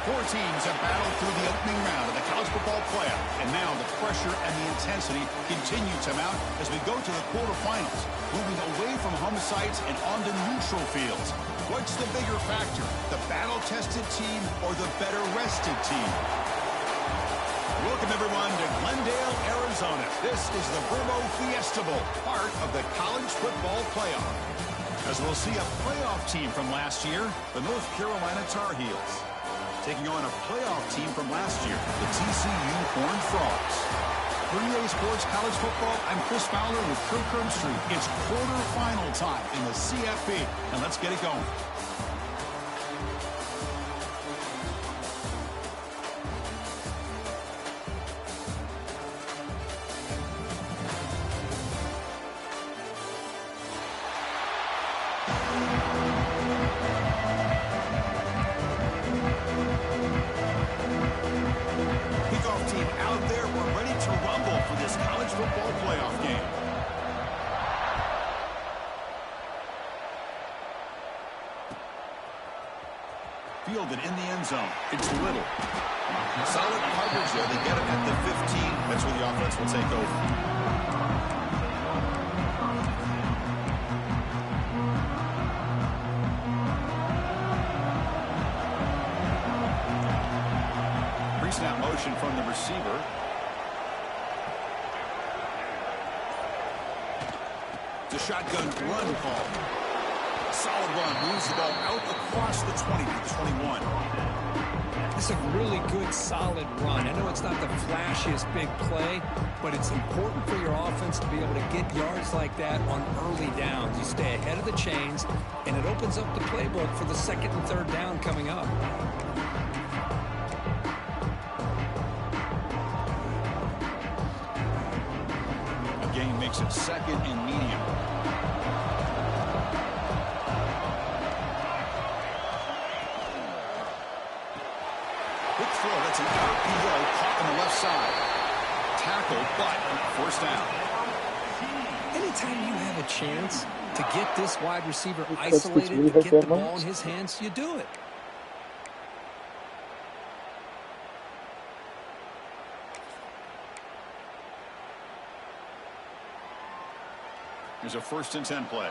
Four teams have battled through the opening round of the college football playoff, and now the pressure and the intensity continue to mount as we go to the quarterfinals, moving away from home sites and onto neutral fields. What's the bigger factor, the battle-tested team or the better-rested team? Welcome, everyone, to Glendale, Arizona. This is the Verbo Fiesta Bowl, part of the college football playoff. As we'll see a playoff team from last year, the North Carolina Tar Heels, taking on a playoff team from last year, the TCU Horned Frogs. For EA Sports College Football, I'm Chris Fowler with Kirk Herbstreit. It's quarterfinal time in the CFP, and let's get it going. Fielded in the end zone. It's Little. Solid coverage there. They get it at the 15. That's where the offense will take over. Pre-snap motion from the receiver. It's a shotgun run call. Solid run, moves the ball out across the 20 to the 21. It's a really good, solid run. I know it's not the flashiest big play, but it's important for your offense to be able to get yards like that on early downs. You stay ahead of the chains, and it opens up the playbook for the second and third down coming up. The game makes it second and medium. That's an RPO caught on the left side. Tackle, but first down. Anytime you have a chance to get this wide receiver isolated and get the ball in his hands, you do it. Here's a 1st and 10 play.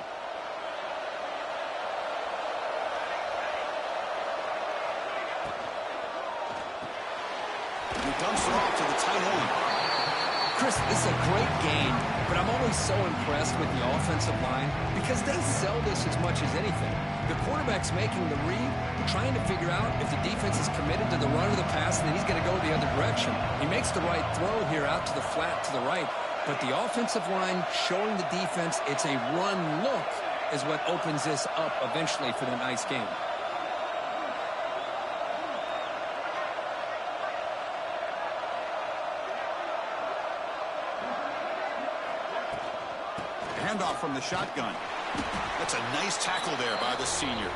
Dumps it off to the tight end. Chris, this is a great game, but I'm always so impressed with the offensive line because they sell this as much as anything. The quarterback's making the read, trying to figure out if the defense is committed to the run or the pass, and then he's going to go the other direction. He makes the right throw here out to the flat to the right, but the offensive line showing the defense it's a run look is what opens this up eventually for the nice game. Handoff from the shotgun. That's a nice tackle there by the senior.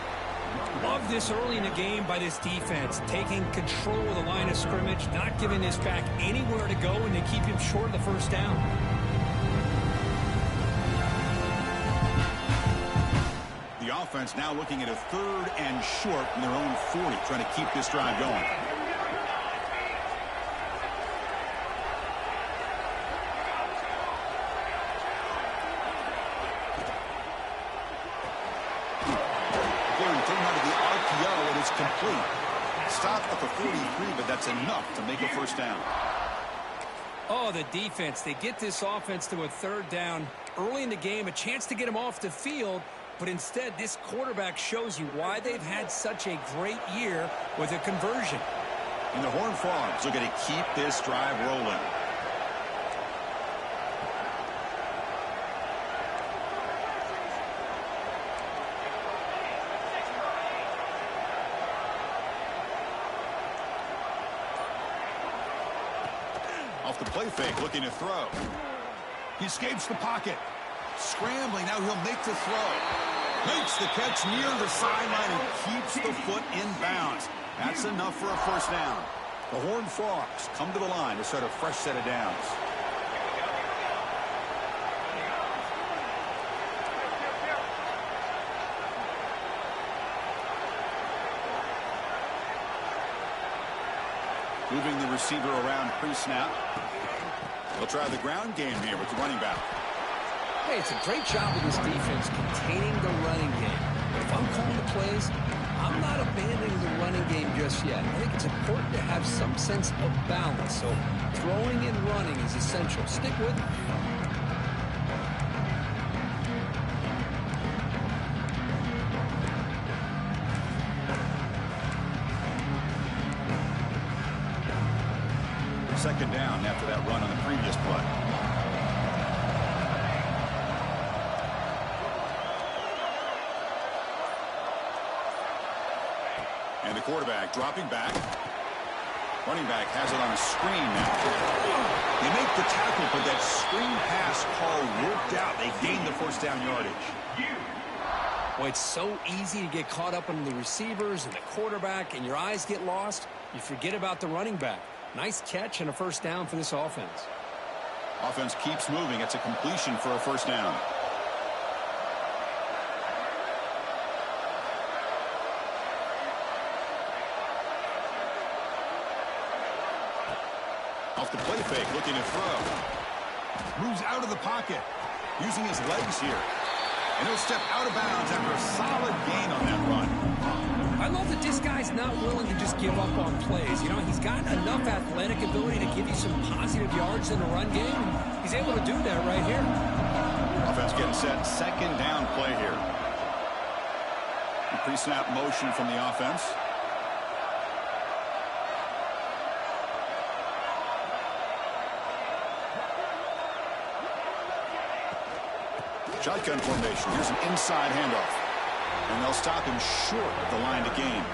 Love this early in the game by this defense, taking control of the line of scrimmage, not giving this back anywhere to go, and they keep him short of the first down. The offense now looking at a 3rd and short from their own 40, trying to keep this drive going. Complete. Stop at the 43, but that's enough to make a first down. Oh, the defense. They get this offense to a 3rd down early in the game, a chance to get him off the field, but instead this quarterback shows you why they've had such a great year with a conversion. And the Horned Frogs are going to keep this drive rolling. Off the play fake, looking to throw. He escapes the pocket. Scrambling, now he'll make the throw. Makes the catch near the sideline and keeps the foot in bounds. That's enough for a first down. The Horned Frogs come to the line to start a fresh set of downs. Moving the receiver around pre-snap. They'll try the ground game here with the running back. Hey, it's a great job of this defense containing the running game. But if I'm calling the plays, I'm not abandoning the running game just yet. I think it's important to have some sense of balance. So throwing and running is essential. Stick with it. Second down after that run on the previous play. And the quarterback dropping back. Running back has it on a screen now. They make the tackle, but that screen pass call worked out. They gained the first down yardage. Well, it's so easy to get caught up on the receivers and the quarterback, and your eyes get lost. You forget about the running back. Nice catch and a first down for this offense. Offense keeps moving. It's a completion for a first down. Off the play fake, looking to throw. Moves out of the pocket, using his legs here. And he'll step out of bounds after a solid gain on that run. I love that this guy's not willing to just give up on plays. You know, he's got enough athletic ability to give you some positive yards in the run game. And he's able to do that right here. Offense getting set. Second down play here. Pre-snap motion from the offense. Shotgun formation. Here's an inside handoff. And they'll stop him short of the line to gain.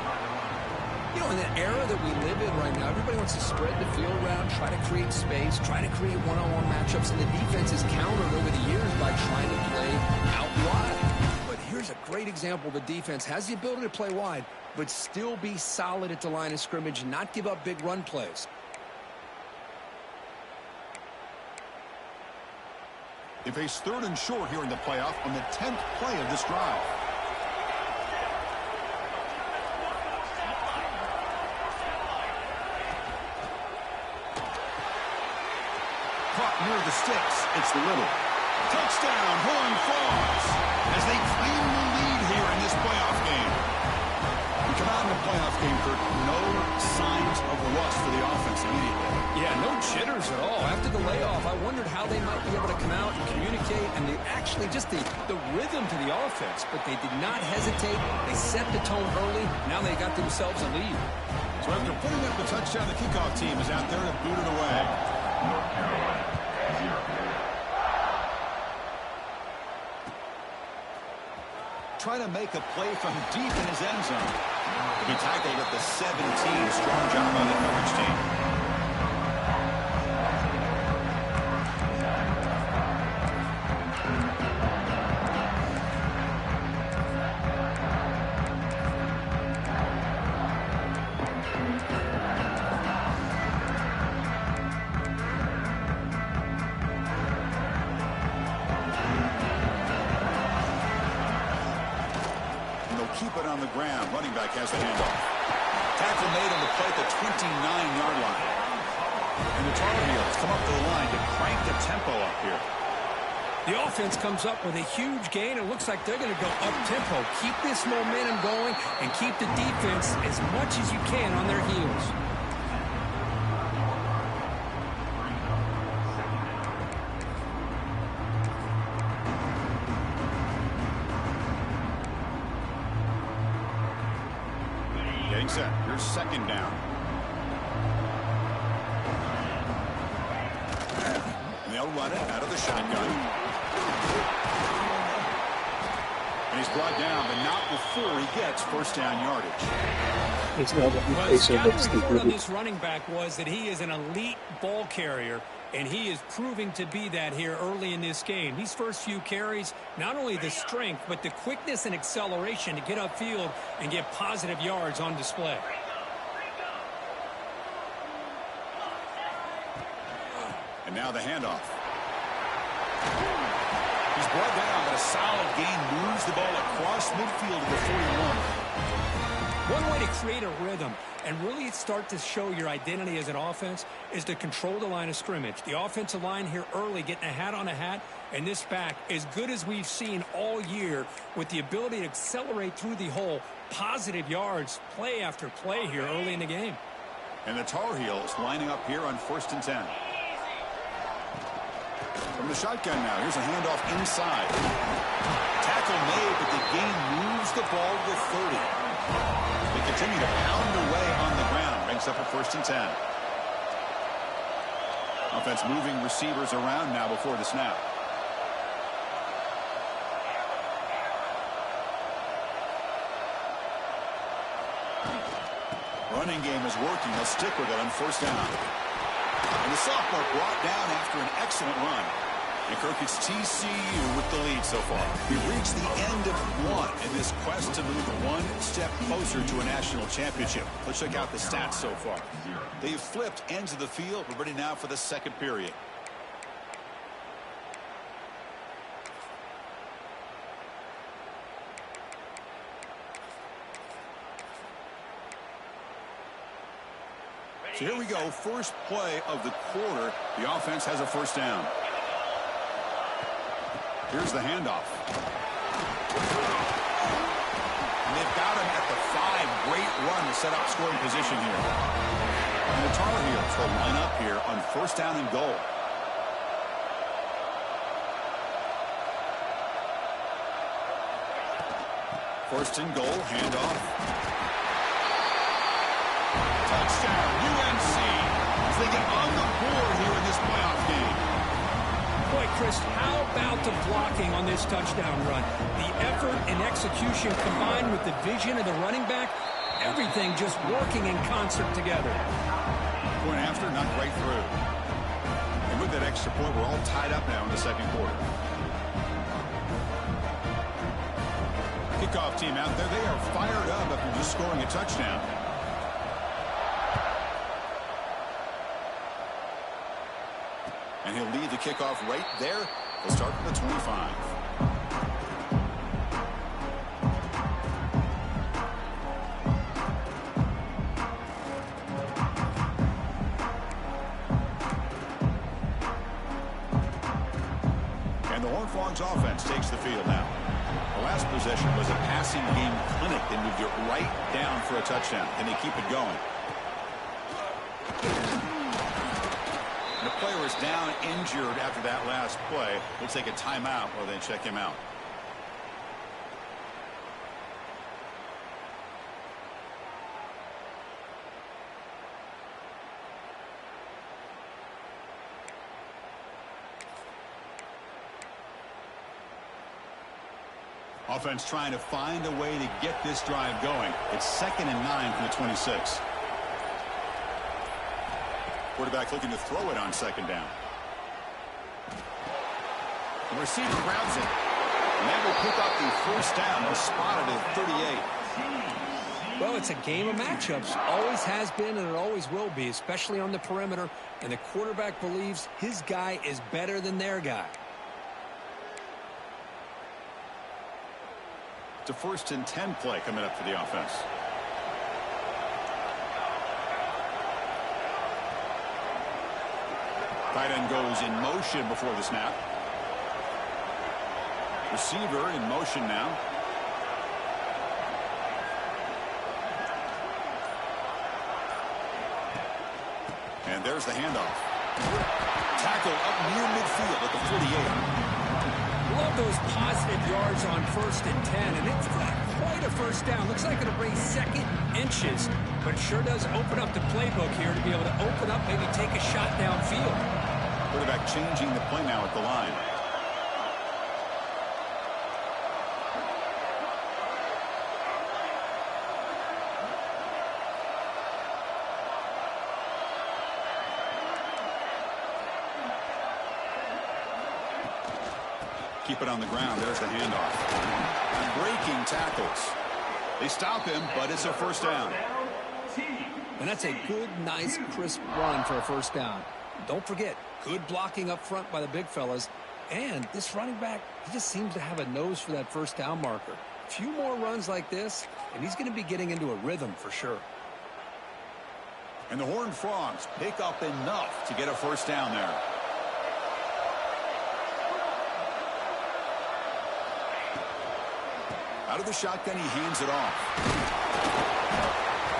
You know, in the era that we live in right now, everybody wants to spread the field around, try to create space, try to create one-on-one matchups, and the defense is countered over the years by trying to play out wide. But here's a great example. The defense has the ability to play wide, but still be solid at the line of scrimmage and not give up big run plays. They face third and short here in the playoff on the 10th play of this drive. Caught near the sticks. It's Little. Touchdown, Horn Frogs, as they claim the lead here in this playoff game. We come out in the playoff game for no signs of rust for the offense immediately. Yeah, no jitters at all. After the layoff, I wondered how they might be able to come out and communicate, and actually just the rhythm to the offense. But they did not hesitate. They set the tone early. Now they got themselves a lead. So after putting up the touchdown, the kickoff team is out there to boot it away. Trying to make a play from deep in his end zone. He tackled at the 17. Strong job by the coverage team. Keep it on the ground. Running back has the handoff. Tackle made on the play at the 29-yard line. And the Tar Heels come up to the line to crank the tempo up here. The offense comes up with a huge gain. It looks like they're going to go up-tempo. Keep this momentum going and keep the defense as much as you can on their heels. Getting set. Here's second down. And they'll run it out of the shotgun. And he's brought down, but not before he gets first down yardage. Well, the scouting report on this running back was that he is an elite ball carrier, and he is proving to be that here early in this game. These first few carries, not only the strength, but the quickness and acceleration to get upfield and get positive yards on display. And now the handoff. He's brought down, but a solid gain moves the ball across midfield to the 41. One way to create a rhythm and really start to show your identity as an offense is to control the line of scrimmage. The offensive line here early getting a hat on a hat, and this back as good as we've seen all year with the ability to accelerate through the hole. Positive yards, play after play here early in the game. And the Tar Heels lining up here on 1st and 10. From the shotgun now, here's a handoff inside. Tackle made, but the gain moves the ball to the 30. They continue to pound away on the ground. Brings up a 1st and 10. Offense moving receivers around now before the snap. Running game is working. They'll stick with it on 1st down. And the sophomore brought down after an excellent run. And Kirk, it's TCU with the lead so far. We've reached the end of one in this quest to move one step closer to a national championship. Let's check out the stats so far. They've flipped ends of the field. We're ready now for the second period. So here we go. First play of the quarter. The offense has a 1st down. Here's the handoff. And they've got him at the 5. Great run to set up scoring position here. And the Tar Heels will line up here on 1st down and goal. First and goal, handoff. Touchdown, UNC, as they get on the board here in this playoff game. Boy, Chris, how about the blocking on this touchdown run? The effort and execution combined with the vision of the running back, everything just working in concert together. Point after, not right through. And with that extra point, we're all tied up now in the second quarter. Kickoff team out there, they are fired up after just scoring a touchdown. And he'll lead the kickoff right there. He'll start from the 25. And the Horned Frogs offense takes the field now. The last possession was a passing game clinic. They moved it right down for a touchdown. And they keep it going. The player is down injured after that last play. We'll take a timeout while they check him out. Offense trying to find a way to get this drive going. It's 2nd and 9 from the 26. Quarterback looking to throw it on 2nd down. The receiver grabs it. And that will pick up the 1st down. They're spotted at 38. Well, it's a game of matchups. Always has been and it always will be, especially on the perimeter. And the quarterback believes his guy is better than their guy. It's a 1st and 10 play coming up for the offense. Tight end goes in motion before the snap. Receiver in motion now. And there's the handoff. Tackle up near midfield at the 48. Love those positive yards on 1st and 10, and it's not quite a 1st down. Looks like it'll bring 2nd inches, but it sure does open up the playbook here to be able to open up, maybe take a shot downfield. Quarterback changing the play now at the line. Keep it on the ground. There's the handoff. Breaking tackles. They stop him, but it's a 1st down. And that's a good, nice, crisp run for a 1st down. Don't forget, good blocking up front by the big fellas. And this running back, he just seems to have a nose for that 1st down marker. A few more runs like this, and he's going to be getting into a rhythm for sure. And the Horned Frogs pick up enough to get a first down there. Out of the shotgun, he hands it off.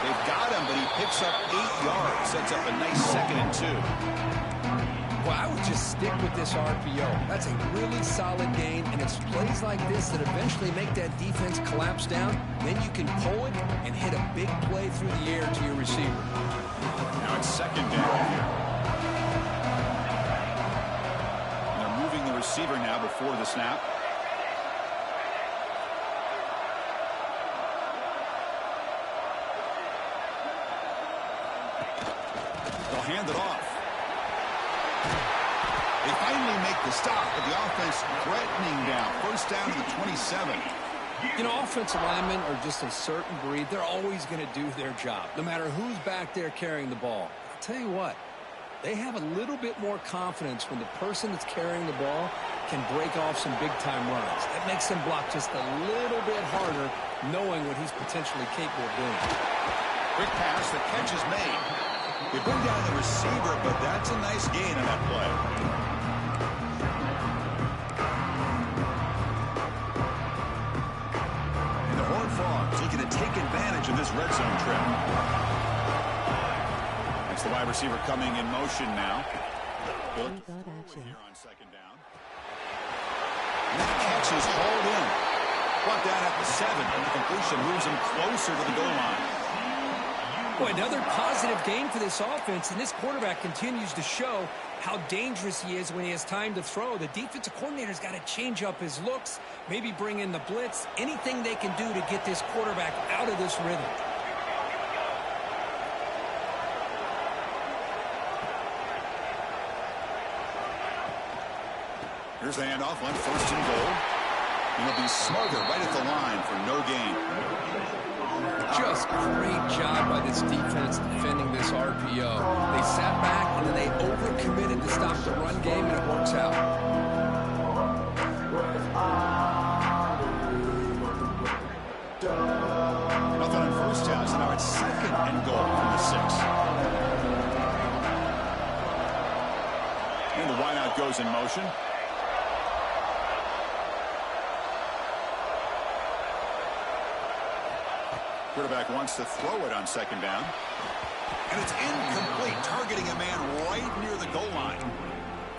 They've got him, but he picks up 8 yards. Sets up a nice 2nd and 2. Well, I would just stick with this RPO. That's a really solid gain, and it's plays like this that eventually make that defense collapse down. Then you can pull it and hit a big play through the air to your receiver. Now it's 2nd down here. And they're moving the receiver now before the snap. They'll hand it off. They finally make the stop, but the offense threatening down. First down to the 27. You know, offensive linemen are just a certain breed. They're always going to do their job, no matter who's back there carrying the ball. I'll tell you what, they have a little bit more confidence when the person that's carrying the ball can break off some big-time runs. That makes them block just a little bit harder, knowing what he's potentially capable of doing. Quick pass, the catch is made. They bring down the receiver, but that's a nice gain on that play. And the Horned Frogs looking to take advantage of this red zone trip. That's the wide receiver coming in motion now. Here on 2nd down. And that catch is hauled in. Brought down at the 7, and the completion moves him closer to the goal line. Boy, another positive gain for this offense, and this quarterback continues to show how dangerous he is when he has time to throw. The defensive coordinator's got to change up his looks, maybe bring in the blitz, anything they can do to get this quarterback out of this rhythm. Here's the handoff on 1st and goal. He'll be smothered right at the line for no gain. Just great job by this defense defending this RPO. They sat back and then they overcommitted to stop the run game, and it works out. Nothing on 1st down, so now it's 2nd and goal from the 6. And the wideout goes in motion. Quarterback wants to throw it on 2nd down. And it's incomplete, targeting a man right near the goal line.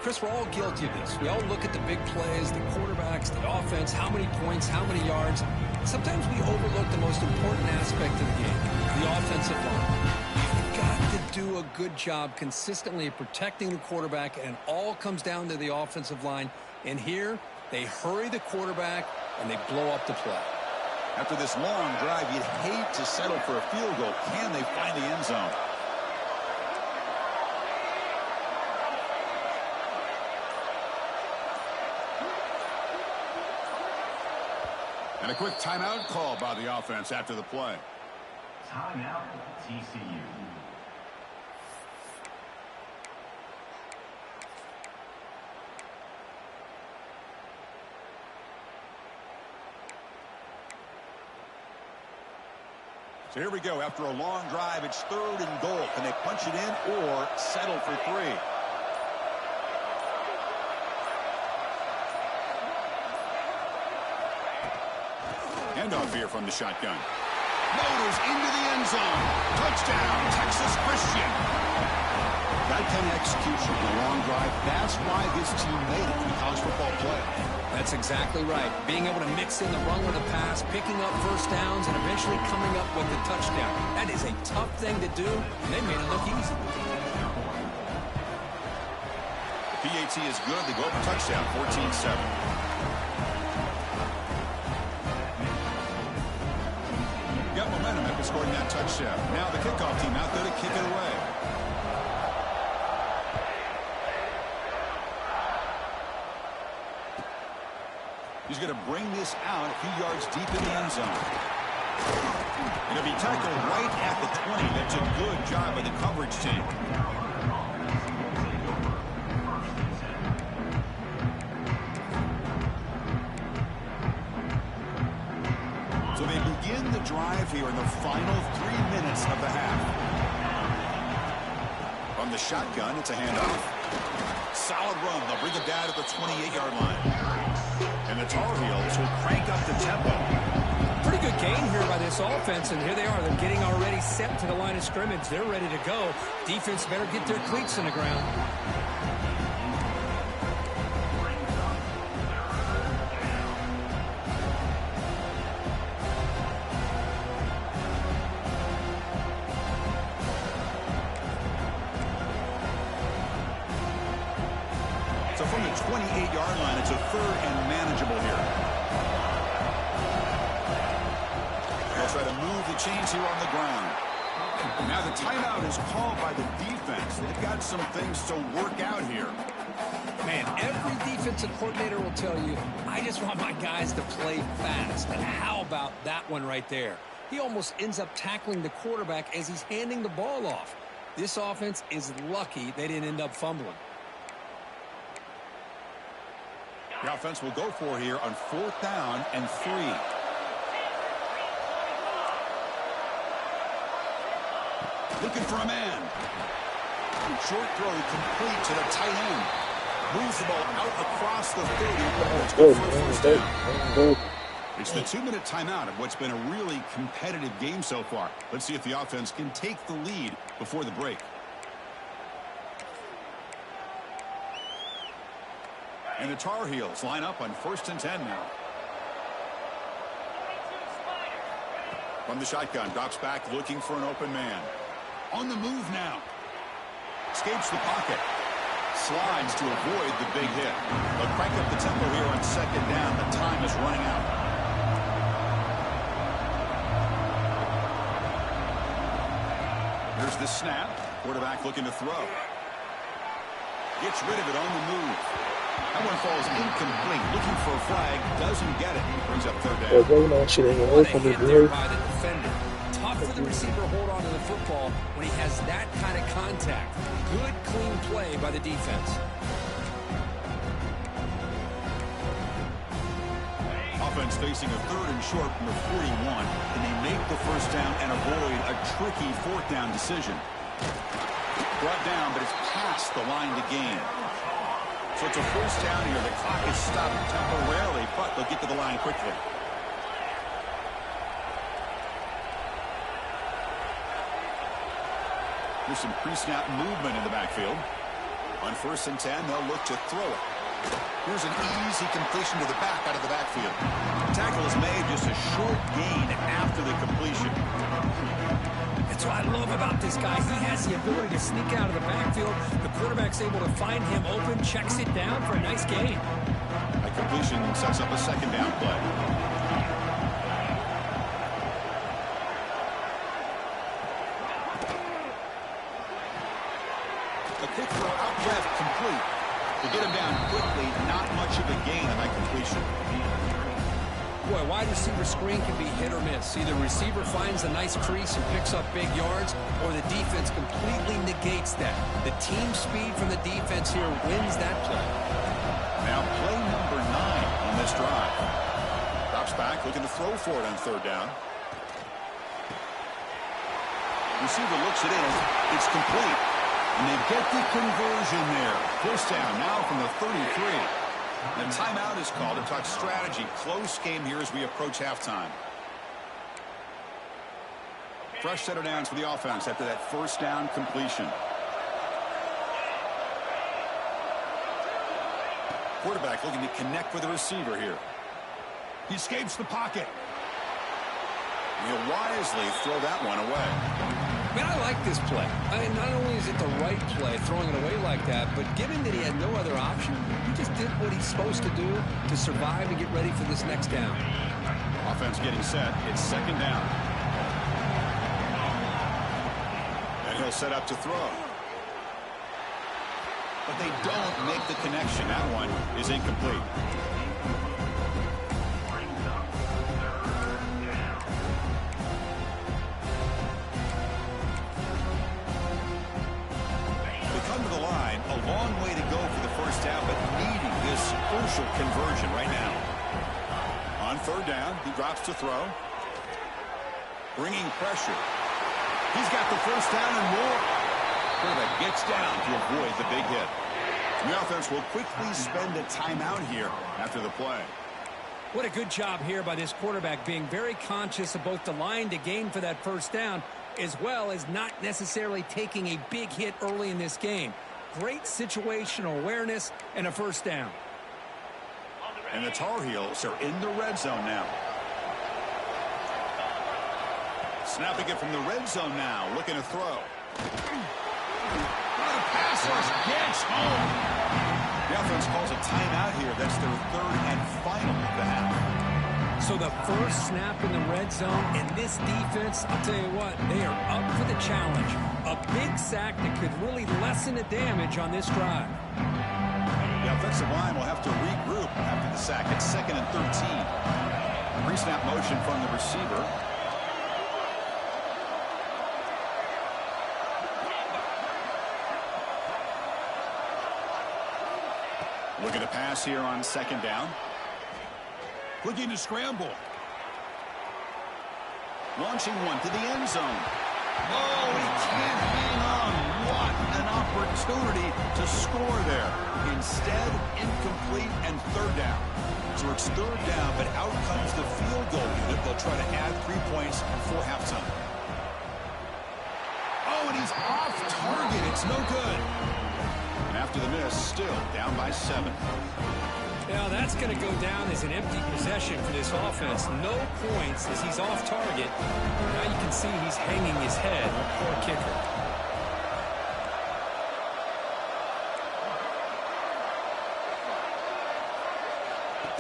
Chris, we're all guilty of this. We all look at the big plays, the quarterbacks, the offense, how many points, how many yards. Sometimes we overlook the most important aspect of the game, the offensive line. You've got to do a good job consistently of protecting the quarterback, and it all comes down to the offensive line. And here, they hurry the quarterback, and they blow up the play. After this long drive, you'd hate to settle for a field goal. Can they find the end zone? And a quick timeout call by the offense after the play. Timeout, TCU. So here we go. After a long drive, it's 3rd and goal. Can they punch it in or settle for 3? Handoff here from the shotgun. Motors into the end zone. Touchdown, Texas Christian. That kind of execution in a long drive, that's why this team made it in the college football playoff. That's exactly right. Being able to mix in the run with the pass, picking up first downs, and eventually coming up with the touchdown. That is a tough thing to do, and they made it look easy. The PAT is good. They go up a touchdown, 14-7. Got momentum after scoring that touchdown. Now the kickoff team out there to kick it away. He's going to bring this out a few yards deep in the end zone. It'll be tackled right at the 20. That's a good job by the coverage team. drive here in the final 3 minutes of the half. From the shotgun, it's a handoff. Solid run. They'll bring it down to the 28-yard line. And the Tar Heels will crank up the tempo. Pretty good gain here by this offense, and here they are. They're getting already set to the line of scrimmage. They're ready to go. Defense better get their cleats in the ground. So from the 28-yard line, it's a 3rd and manageable here. They'll try to move the chains here on the ground. Now the timeout is called by the defense. They've got some things to work out here. Man, every defensive coordinator will tell you, I just want my guys to play fast. And how about that one right there? He almost ends up tackling the quarterback as he's handing the ball off. This offense is lucky they didn't end up fumbling. The offense will go for here on 4th down and 3. Looking for a man. Short throw complete to the tight end. Moves the ball out across the 30. Let's go for a first down. It's the 2-minute timeout of what's been a really competitive game so far. Let's see if the offense can take the lead before the break. And the Tar Heels line up on 1st and 10 now. From the shotgun, drops back looking for an open man. On the move now. Escapes the pocket. Slides to avoid the big hit. They'll crank up the tempo here on 2nd down. The time is running out. Here's the snap. Quarterback looking to throw. Gets rid of it on the move. That one falls incomplete. Looking for a flag. Doesn't get it. Brings up 3rd down. What a hit there by the defender. Tough for the receiver to hold on to the football when he has that kind of contact. Good, clean play by the defense. Offense facing a 3rd and short from the 41. Can they make the first down and avoid a tricky 4th down decision? Brought down, but it's past the line to gain. So it's a first down here. The clock is stopped temporarily, but they'll get to the line quickly. There's some pre-snap movement in the backfield. On 1st and 10, they'll look to throw it. Here's an easy completion to the back out of the backfield. The tackle is made, just a short gain after the completion. That's what I love about this guy. He has the ability to sneak out of the backfield. The quarterback's able to find him open, checks it down for a nice gain. A completion sets up a 2nd down play. A quick throw out left, complete. To get him down quickly, not much of a gain on that completion. Boy, wide receiver screen can be hit or miss. Either receiver finds a nice crease and picks up big yards, or the defense completely negates that. The team speed from the defense here wins that play. Now play number 9 on this drive. Drops back, looking to throw for it on 3rd down. Receiver looks it in. It's complete. And they get the conversion there. First down now from the 33. The timeout is called to talk strategy. Close game here as we approach halftime. Fresh set of downs for the offense after that first down completion. Quarterback looking to connect with the receiver here. He escapes the pocket. He'll wisely throw that one away. Man, I like this play. I mean, not only is it the right play, throwing it away like that, but given that he had no other option, he just did what he's supposed to do to survive and get ready for this next down. Offense getting set. It's 2nd down. And he'll set up to throw. But they don't make the connection. That one is incomplete. Long way to go for the first down, but needing this crucial conversion right now. On 3rd down, he drops to throw. bringing pressure. He's got the first down and more. Quarterback gets down to avoid the big hit. The offense will quickly spend a timeout here after the play. What a good job here by this quarterback, being very conscious of both the line to gain for that first down, as well as not necessarily taking a big hit early in this game. Great situational awareness and a first down. And the Tar Heels are in the red zone now. Snapping it from the red zone now, looking to throw. The pass rush gets home. The offense calls a timeout here. That's their third and final of the half. So the first snap in the red zone, and this defense, I'll tell you what, they are up for the challenge. A big sack that could really lessen the damage on this drive. The offensive line will have to regroup after the sack. It's 2nd and 13. Pre-snap motion from the receiver. Looking to pass here on 2nd down. Looking to scramble. Launching one to the end zone. Oh, he can't hang on. What an opportunity to score there. Instead, incomplete and 3rd down. So it's 3rd down, but out comes the field goal unit. They'll try to add 3 points before halftime. Oh, and he's off target. It's no good. And after the miss, still down by 7. Yeah, that's going to go down as an empty possession for this offense. No points as he's off target. Now you can see he's hanging his head. Poor kicker.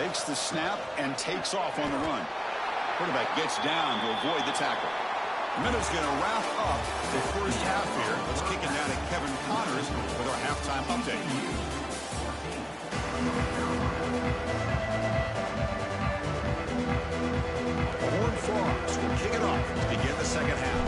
Takes the snap and takes off on the run. Quarterback gets down to avoid the tackle. The minute's going to wrap up the first half here. Let's kick it down to Kevin Connors with our halftime update. The Horned Frogs will kick it off to begin the second half.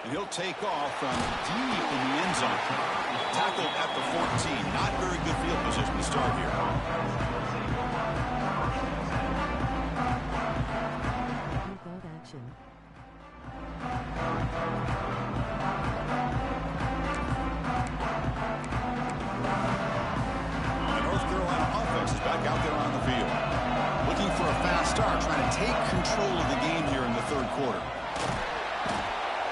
And he'll take off from deep in the end zone. Tackled at the 14. Not very good field position to start here. Action. The North Carolina offense is back out there on the field. Looking for a fast start, trying to take control of the game here in the 3rd quarter.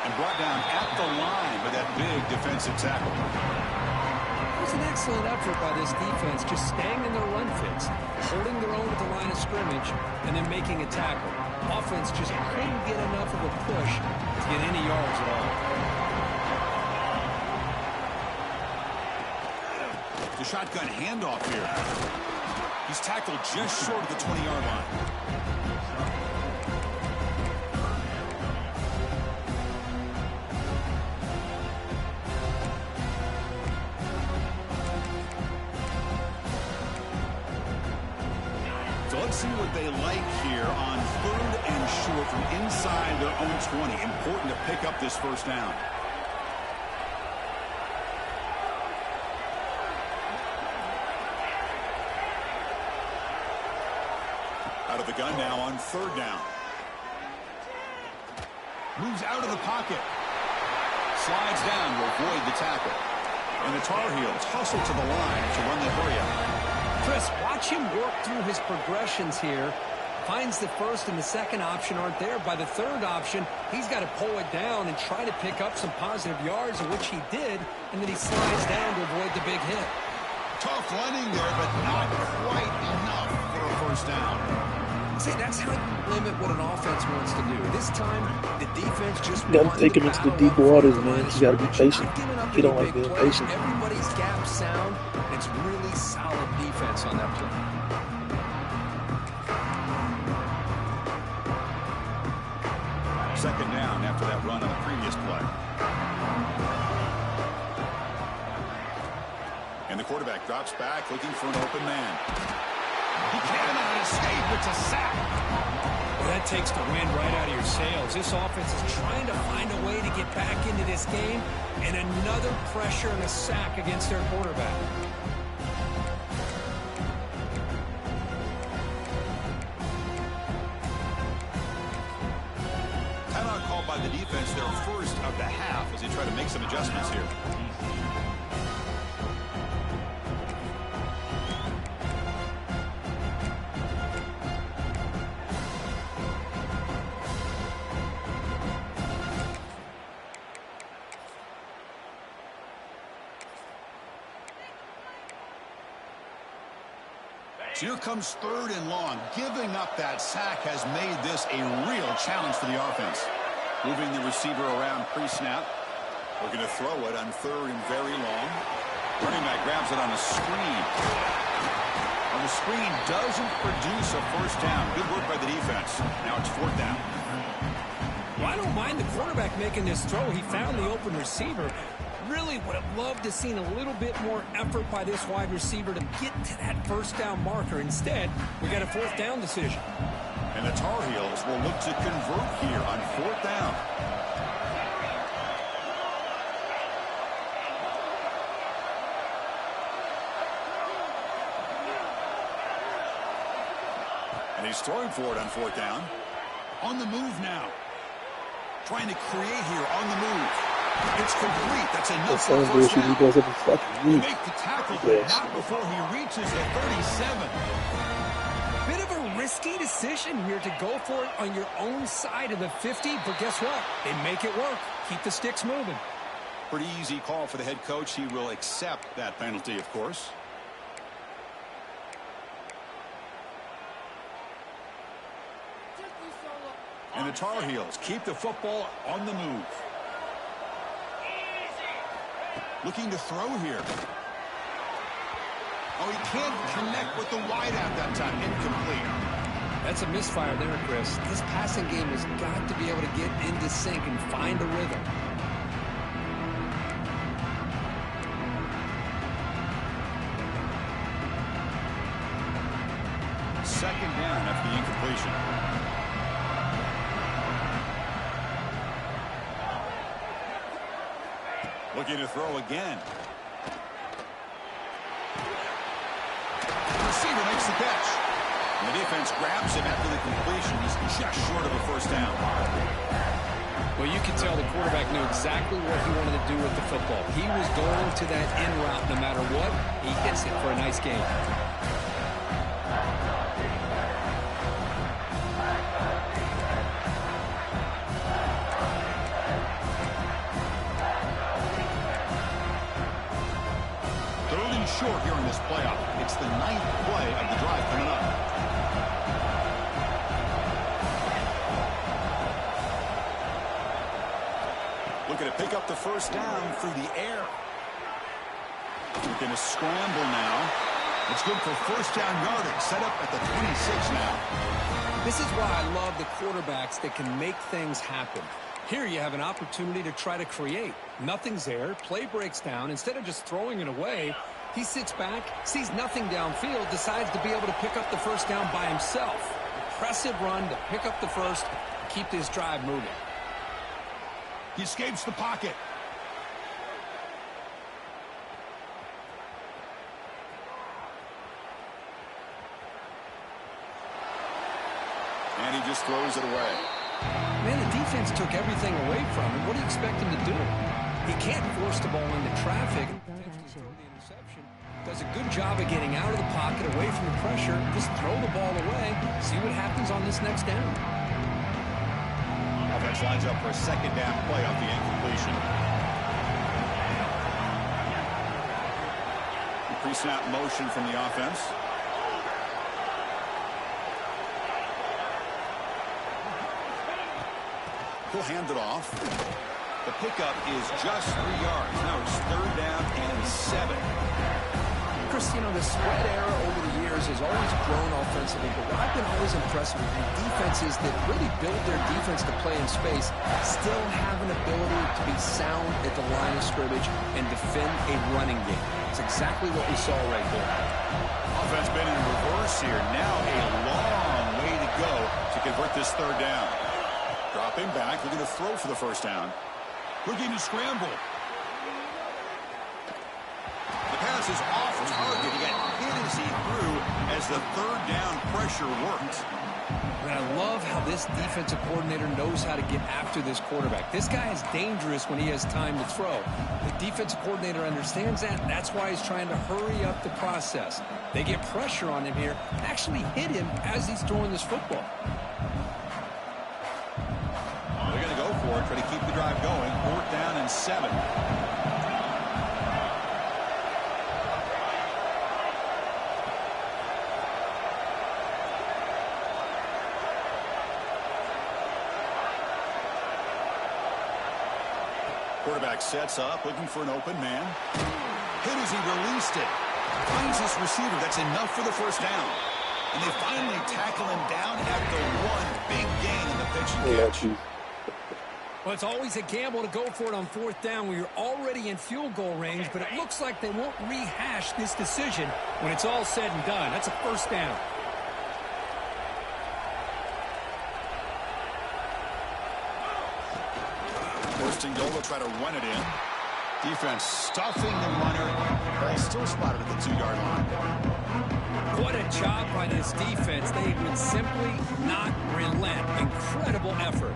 And brought down at the line with that big defensive tackle. It was an excellent effort by this defense, just staying in their run fits, holding their own at the line of scrimmage, and then making a tackle. Offense just couldn't get enough of a push to get any yards at all. The shotgun handoff here. He's tackled just short of the 20-yard line. So let's see what they like here on 3rd and short from inside their own 20. Important to pick up this first down. Out of the gun now on 3rd down. Moves out of the pocket. Slides down to avoid the tackle. And the Tar Heels hustle to the line to run the hurry up. Chris, watch him work through his progressions here. Finds the first and the second option aren't there. By the 3rd option, he's got to pull it down and try to pick up some positive yards, which he did, and then he slides down to avoid the big hit. Tough running there, but not quite enough for a first down. See, that's how you limit what an offense wants to do. This time, the defense just You gotta take him into the deep waters, man. You gotta be patient. He don't like being patient. Everybody's gap sound. It's really solid defense on that play. Second down after that run on the previous play. And the quarterback drops back looking for an open man. He cannot escape. It's a sack. Well, that takes the wind right out of your sails. This offense is trying to find a way to get back into this game, and another pressure and a sack against their quarterback. by the defense, their first of the half, as they try to make some adjustments here. So here comes 3rd and long. Giving up that sack has made this a real challenge for the offense. Moving the receiver around pre-snap. We're going to throw it on 3rd and very long. Running back grabs it on a screen. And the screen doesn't produce a first down. Good work by the defense. Now it's 4th down. Well, I don't mind the quarterback making this throw. He found the open receiver. Really would have loved to seen a little bit more effort by this wide receiver to get to that first down marker. Instead, we got a 4th down decision. And the Tar Heels will look to convert here on 4th down. And he's throwing for it on 4th down. On the move now. Trying to create here on the move. It's complete. That's enough for a first down. He make the tackle, but not before he reaches the 37. Bit of a risky decision here to go for it on your own side of the 50, but guess what? They make it work. Keep the sticks moving. Pretty easy call for the head coach. He will accept that penalty, of course. And the Tar Heels keep the football on the move. Looking to throw here. Oh, he can't connect with the wideout that time. Incomplete. That's a misfire there, Chris. This passing game has got to be able to get into sync and find a rhythm. Second down after the incompletion. Looking to throw again. The receiver makes the catch. And the defense grabs him after the completion. He's just short of a first down. Well, you can tell the quarterback knew exactly what he wanted to do with the football. He was going to that in route no matter what. He hits it for a nice gain. Short here in this playoff. It's the 9th play of the drive coming up. Looking to pick up the first down through the air. Looking to scramble now. It's good for first down yardage. Set up at the 26 now. This is why I love the quarterbacks that can make things happen. Here you have an opportunity to try to create. Nothing's there. Play breaks down. Instead of just throwing it away, he sits back, sees nothing downfield, decides to be able to pick up the first down by himself. Impressive run to pick up the first, keep this drive moving. He escapes the pocket. And he just throws it away. Man, the defense took everything away from him. What do you expect him to do? He can't force the ball into traffic. Does a good job of getting out of the pocket, away from the pressure. Just throw the ball away. See what happens on this next down. Offense lines up for a second down play off the incompletion. Pre-snap motion from the offense. He'll hand it off. The pickup is just 3 yards. Now it's 3rd down and 7. Chris, you know, the spread era over the years has always grown offensively, but what I've been always impressed with the defenses that really build their defense to play in space still have an ability to be sound at the line of scrimmage and defend a running game. It's exactly what we saw right there. Offense been in reverse here. Now a long way to go to convert this 3rd down. Dropping back, looking to throw for the first down. Looking to scramble. The pass is off target. He got hit as he threw, as the third down pressure works. And I love how this defensive coordinator knows how to get after this quarterback. This guy is dangerous when he has time to throw. The defensive coordinator understands that. That's why he's trying to hurry up the process. They get pressure on him here, actually hit him as he's throwing this football. They're going to go for it, try to keep the drive going. 4th down and 7. Quarterback sets up, looking for an open man. Hit as he released it. Finds his receiver. That's enough for the first down. And they finally tackle him down at the 1. Big gain in the pitch and catch. Well, it's always a gamble to go for it on 4th down when you're already in field goal range, but it looks like they won't rehash this decision when it's all said and done. That's a first down. First and goal, they'll try to run it in. Defense stuffing the runner. Ball still spotted at the 2-yard line. What a job by this defense. They would simply not relent. Incredible effort.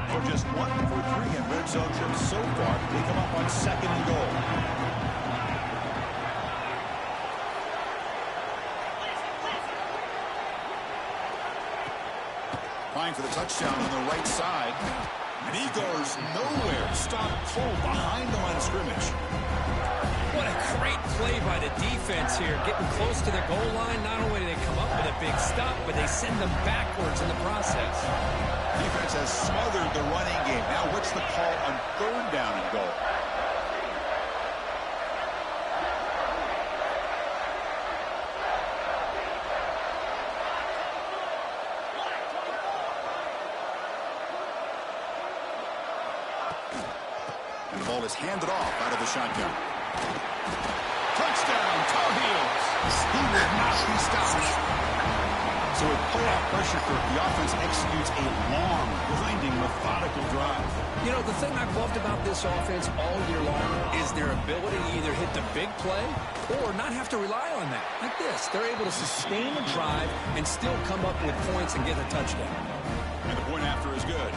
For just 1 for 3 in red zone trips so far, they come up on 2nd and goal. For the touchdown on the right side. And he goes nowhere. Stop pulled behind the line of scrimmage. What a great play by the defense here. Getting close to the goal line. Not only do they come up with a big stop, but they send them backwards in the process. Defense has smothered the running game. Now what's the call on 3rd down and goal? And the ball is handed off out of the shotgun. Touchdown, Tar Heels. He would not be stopped. So with playoff pressure, the offense executes a long, grinding, methodical drive. You know, the thing I've loved about this offense all year long is their ability to either hit the big play or not have to rely on that. Like this, they're able to sustain a drive and still come up with points and get a touchdown. And the point after is good.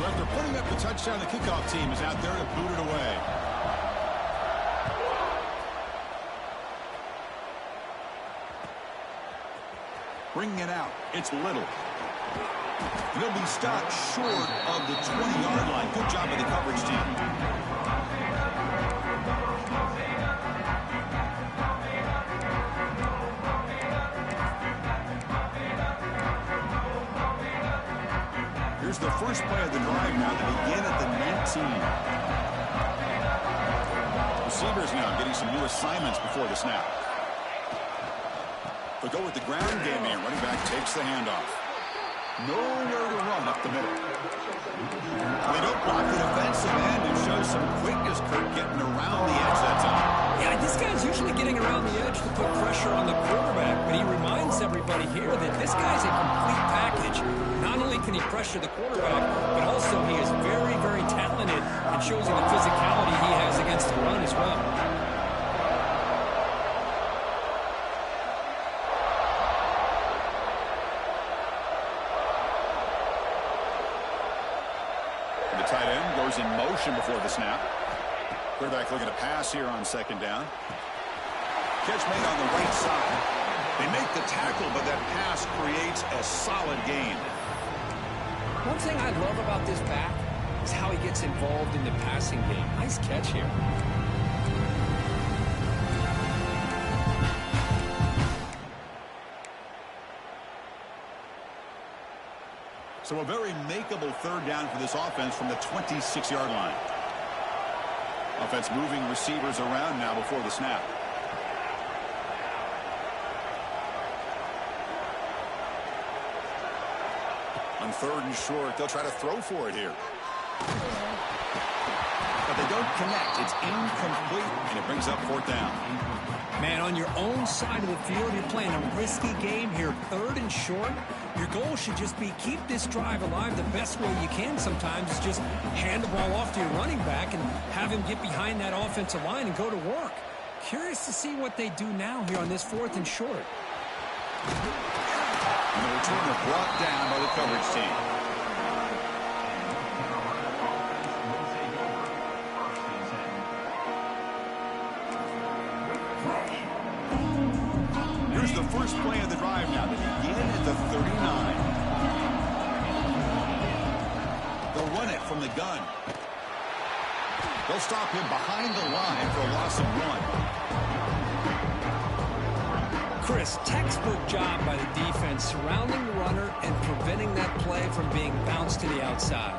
After putting up the touchdown, the kickoff team is out there to boot it away. Bringing it out, it's Little. And he'll be stopped short of the 20-yard line. Good job by the coverage team. Here's the first play of the drive now to begin at the 19. Receivers now getting some new assignments before the snap. They'll go with the ground game here. Running back takes the handoff. Nowhere to run up the middle. They don't block the defensive end and show some quickness, Kurt, getting around the edge that time. Yeah, this guy's usually getting around the edge to put pressure on the quarterback, but he reminds everybody here that this guy's a complete package. Not only can he pressure the quarterback, but also he is very, very talented and shows you the physicality he has against the run as well. And the tight end goes in motion before the snap. Quarterback looking to pass here on 2nd down. Catch made on the right side. They make the tackle, but that pass creates a solid gain. One thing I love about this back is how he gets involved in the passing game. Nice catch here. So a very makeable 3rd down for this offense from the 26-yard line. Offense moving receivers around now before the snap. On 3rd and short, they'll try to throw for it here. A but they don't connect. It's incomplete, and it brings up fourth down. Man, on your own side of the field, you're playing a risky game here, 3rd and short. Your goal should just be keep this drive alive the best way you can sometimes is just hand the ball off to your running back and have him get behind that offensive line and go to work. Curious to see what they do now here on this 4th and short. And the returner brought down by the coverage team. Here's the first play of the drive now. They begin at the 39. They'll run it from the gun. They'll stop him behind the line for a loss of 1. Chris, textbook job by the defense surrounding the runner and preventing that play from being bounced to the outside.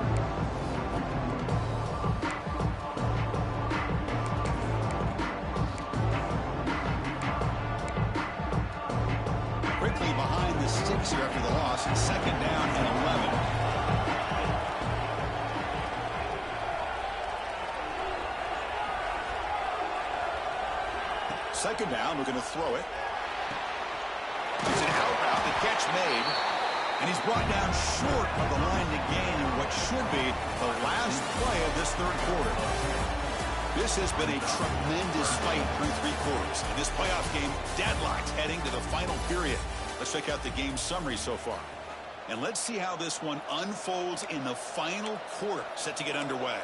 Quickly behind the sticks here after the loss. 2nd down and 11. Second down, we're going to throw it. It's an out route, the catch made, and he's brought down short of the line to gain in what should be the last play of this 3rd quarter. This has been a tremendous fight through 3 quarters. In this playoff game, deadlocked heading to the final period. Let's check out the game summary so far. And let's see how this one unfolds in the final quarter, set to get underway.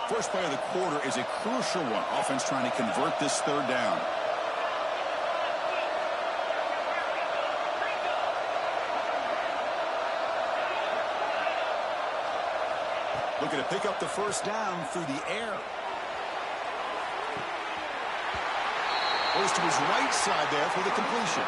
First play of the quarter is a crucial one. Offense trying to convert this 3rd down. Looking to pick up the first down through the air. Goes to his right side there for the completion.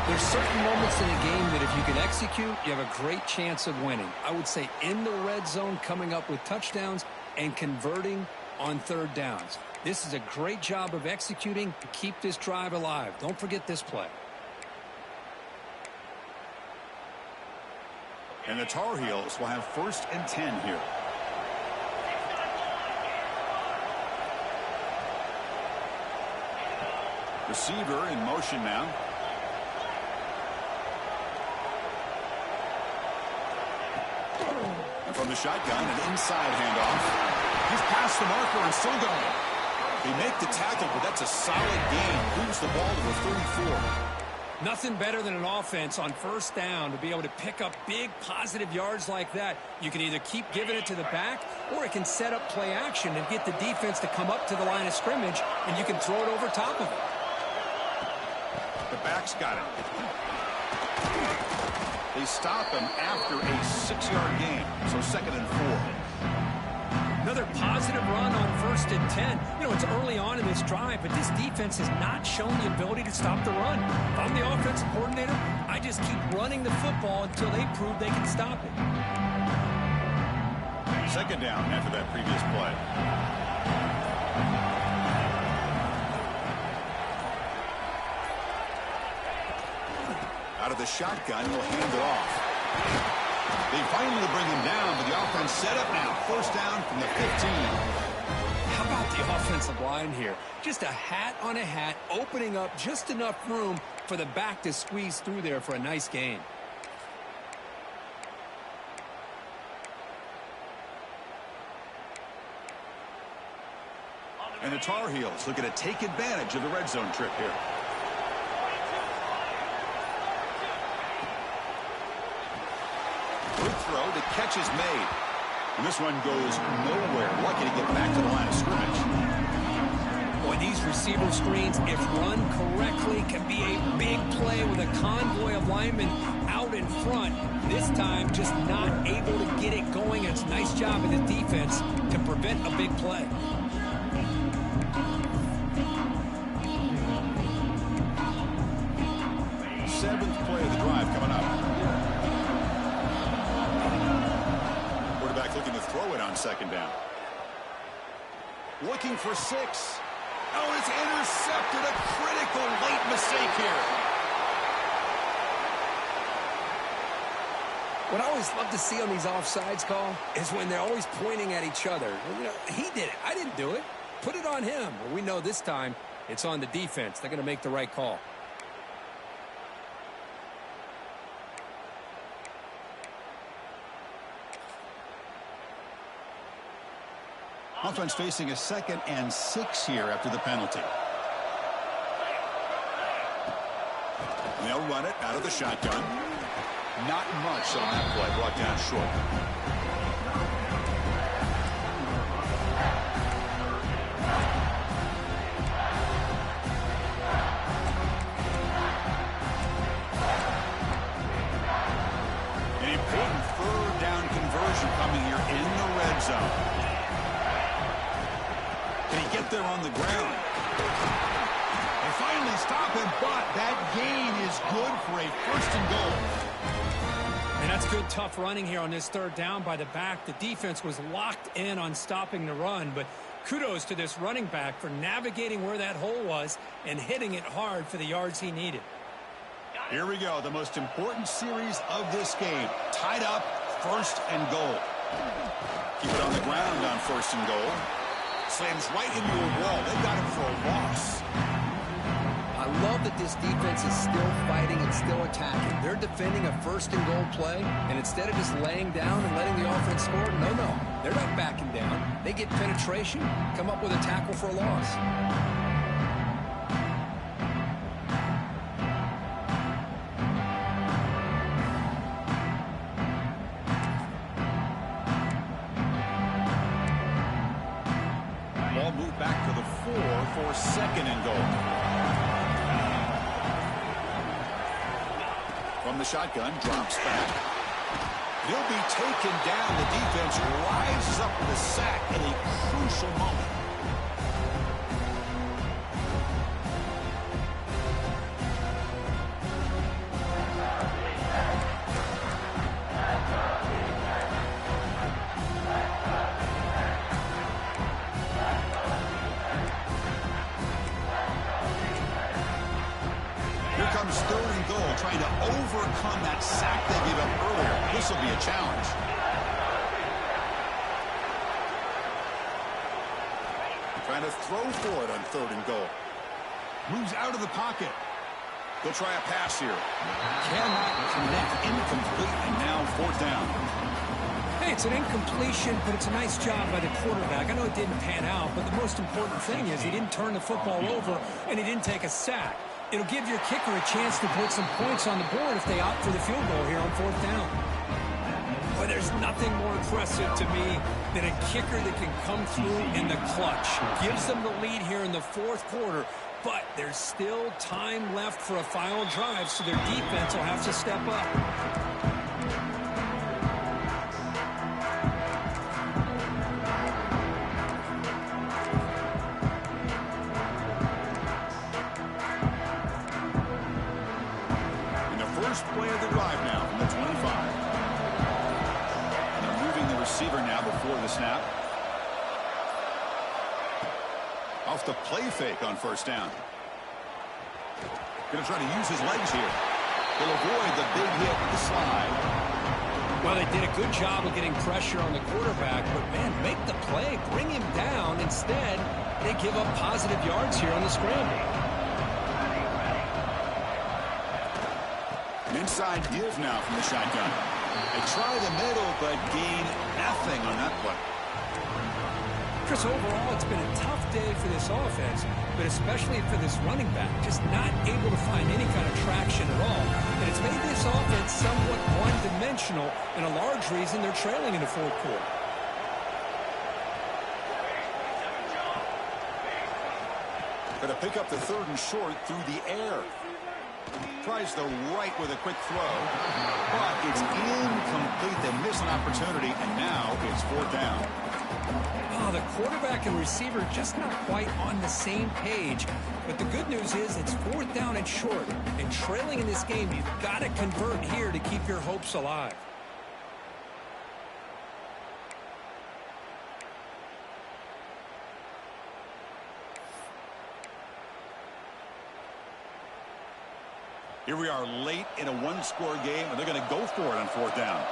There's certain moments in a game that if you can execute, you have a great chance of winning. I would say in the red zone, coming up with touchdowns and converting on 3rd downs. This is a great job of executing to keep this drive alive. Don't forget this play. And the Tar Heels will have 1st and 10 here. Receiver in motion now. And from the shotgun, an inside handoff. He's past the marker and still going. They make the tackle, but that's a solid gain. Moves the ball to the 34. Nothing better than an offense on 1st down to be able to pick up big positive yards like that. You can either keep giving it to the back, or it can set up play action and get the defense to come up to the line of scrimmage, and you can throw it over top of it. The back's got it. They stop him after a 6-yard gain, so 2nd and 4. Another positive run on 1st and 10. You know, it's early on in this drive, but this defense has not shown the ability to stop the run. If I'm the offensive coordinator, I just keep running the football until they prove they can stop it. 2nd down after that previous play. Out of the shotgun, he'll hand it off. They finally bring him down, but the offense set up now. 1st down from the 15. How about the offensive line here? Just a hat on a hat, opening up just enough room for the back to squeeze through there for a nice gain. And the Tar Heels looking to take advantage of the red zone trip here. Good throw. The catch is made. And this one goes nowhere. Lucky to get back to the line of scrimmage. Boy, these receiver screens, if run correctly, can be a big play with a convoy of linemen out in front. This time, just not able to get it going. It's a nice job of the defense to prevent a big play. Seventh play of the drive coming up. Quarterback looking to throw it on 2nd down. Looking for 6. Oh, it's intercepted. A critical late mistake here. What I always love to see on these offsides call is when they're always pointing at each other. You know, he did it. I didn't do it. Put it on him. Well, we know this time it's on the defense. They're going to make the right call. Offense facing a 2nd and 6 here after the penalty. And they'll run it out of the shotgun. Not much on that play, brought down short. An important 3rd down conversion coming here in the red zone. Can he get there on the ground? They finally stop him, but that gain is good for a 1st and goal. And that's good, tough running here on this 3rd down by the back. The defense was locked in on stopping the run, but kudos to this running back for navigating where that hole was and hitting it hard for the yards he needed. Here we go, the most important series of this game. Tied up, 1st and goal. Keep it on the ground on 1st and goal. Slams right into a wall. They got him for a loss. I love that this defense is still fighting and still attacking. They're defending a 1st and goal play, and instead of just laying down and letting the offense score, no, they're not backing down. They get penetration, come up with a tackle for a loss. Ball moved back to the 4 for 2nd and goal. From the shotgun, drops back. He'll be taken down. The defense rises up with a sack in a crucial moment. Comes 3rd and goal, trying to overcome that sack they gave up earlier. This will be a challenge. Trying to throw for it on 3rd and goal. Moves out of the pocket. They'll try a pass here. Cannot connect. Incomplete, and now 4th down. Hey, it's an incompletion, but it's a nice job by the quarterback. I know it didn't pan out, but the most important thing is he didn't turn the football over, and he didn't take a sack. It'll give your kicker a chance to put some points on the board if they opt for the field goal here on 4th down. Boy, there's nothing more impressive to me than a kicker that can come through in the clutch. Gives them the lead here in the 4th quarter, but there's still time left for a final drive, so their defense will have to step up. First play of the drive now from the 25. And they're moving the receiver now before the snap. Off the play fake on 1st down. Going to try to use his legs here. He'll avoid the big hit with the slide. Well, they did a good job of getting pressure on the quarterback, but, man, make the play. Bring him down. Instead, they give up positive yards here on the scramble. An inside give now from the shotgun. They try the middle, but gain nothing on that play. Chris, overall, it's been a tough day for this offense, but especially for this running back, just not able to find any kind of traction at all. And it's made this offense somewhat one-dimensional, and a large reason they're trailing in the 4th quarter. Going to pick up the 3rd and short through the air. Tries the right with a quick throw, but it's incomplete. They miss an opportunity, and now it's 4th down. Oh, the quarterback and receiver just not quite on the same page. But the good news is it's 4th down and short. And trailing in this game, you've got to convert here to keep your hopes alive. Here we are late in a one-score game, and they're going to go for it on 4th down.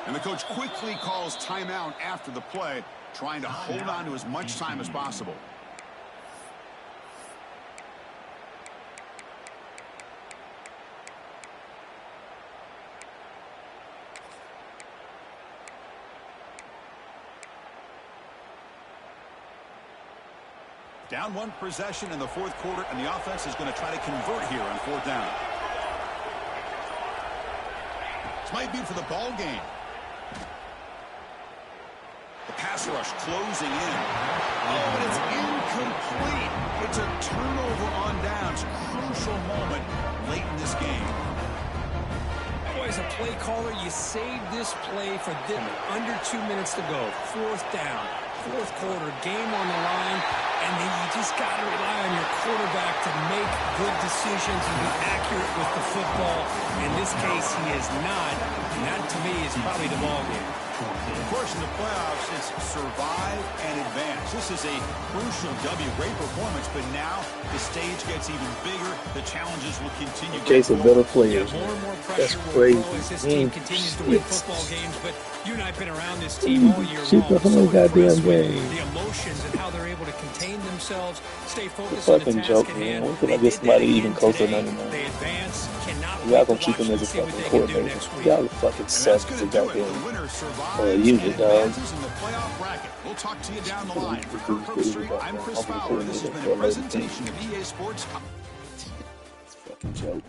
And the coach quickly calls timeout after the play, trying to hold on to as much time as possible. Down 1 possession in the 4th quarter, and the offense is going to try to convert here on 4th down. This might be for the ball game. The pass rush closing in. Oh, and it's incomplete. It's a turnover on downs. Crucial moment late in this game. Boy, as a play caller, you save this play for under 2 minutes to go. 4th down, 4th quarter, game on the line, and then you just got to rely on your quarterback to make good decisions and be accurate with the football. In this case, he is not, and that, to me, is probably the ball game. Of course, in the playoffs, it's survive and advance. This is a crucial W. Great performance, but now the stage gets even bigger. The challenges will continue. Chase a better players. More and more That's pressure will crazy. grow as this team continues to win football games, but you and I have been around this team all year Shoot the long. whole So goddamn impressed with game. the emotions and how they're able to contain themselves, stay focused The on the fucking task joke, at man. hand. When can I They get did somebody that even again closer today. than them? They advance. Cannot Y'all wait gonna to keep him watch as a and see what fucking they can do coordinator. next week. Y'all fucking And suck that's as going a to do it. The goddamn winner survives unit, and dog. advances in the playoff bracket. We'll talk to you down the line. For Kirk Herbstreit, I'm Chris Fowler. This has been a presentation of EA Sports. Fucking joke.